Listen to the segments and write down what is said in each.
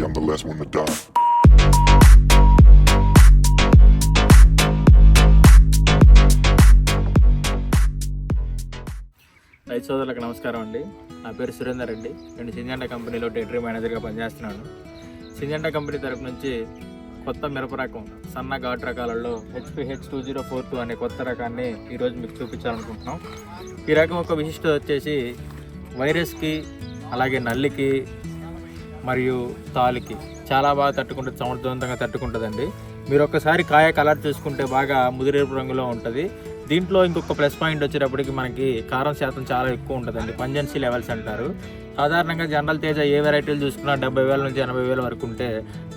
I'm the last one to die. రైతు సోదరులకు నమస్కారం అండి. నా పేరు సురేందర్ రెడ్డి. నేను సింజెంటా కంపెనీలో టెరిటరీ మేనేజర్గా పనిచేస్తున్నాను. సింజెంటా కంపెనీ తరపు నుంచి కొత్త మిరప రకం సన్న ఘాటు రకాలలో HPH 2042 అనే కొత్త రకాన్ని ఈరోజు మీకు చూపించాలనుకుంటున్నాం. ఈ రకం ఒక విశిష్టత వచ్చేసి వైరస్కి, అలాగే నల్లికి మరియు తాలికి చాలా బాగా తట్టుకుంటుంది, సమర్థవంతంగా తట్టుకుంటుందండి. మీరు ఒక్కసారి కాయ కలర్ చూసుకుంటే బాగా ముదిరేపు రంగులో ఉంటుంది. దీంట్లో ఇంకొక ప్లస్ పాయింట్ వచ్చేటప్పటికి మనకి కారం శాతం చాలా ఎక్కువ ఉంటుందండి. పంజెన్సీ లెవెల్స్ అంటారు. సాధారణంగా జనరల్ తేజ ఏ వెరైటీలు చూసుకున్నా 70,000 నుంచి 80,000 వరకు ఉంటే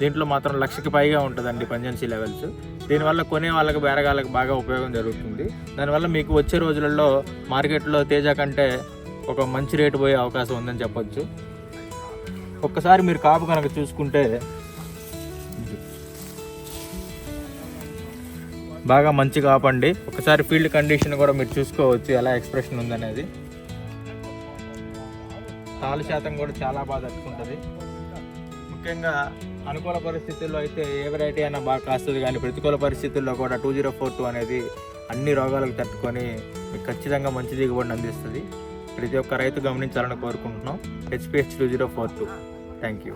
దీంట్లో మాత్రం 1,00,000కి పైగా ఉంటుందండి పంజెన్సీ లెవెల్స్. దీనివల్ల కొనే వాళ్ళకి, బేరగాళ్ళకి బాగా ఉపయోగం జరుగుతుంది. దానివల్ల మీకు వచ్చే రోజులలో మార్కెట్లో తేజ కంటే ఒక మంచి రేటు పోయే అవకాశం ఉందని చెప్పొచ్చు. ఒక్కసారి మీరు కాపు కనుక చూసుకుంటే బాగా మంచి కాపండి. ఒకసారి ఫీల్డ్ కండిషన్ కూడా మీరు చూసుకోవచ్చు ఎలా ఎక్స్ప్రెషన్ ఉందనేది. తాలు శాతం కూడా చాలా బాగా తట్టుకుంటుంది. ముఖ్యంగా అనుకూల పరిస్థితుల్లో అయితే ఏ వెరైటీ అయినా బాగా కాస్తుంది, కానీ ప్రతికూల పరిస్థితుల్లో కూడా 2042 అనేది అన్ని రోగాలకు తట్టుకొని మీకు ఖచ్చితంగా మంచి దిగుబడిని అందిస్తుంది. ప్రతి ఒక్క రైతు గమనించాలని కోరుకుంటున్నాం. HPH 2042. Thank you.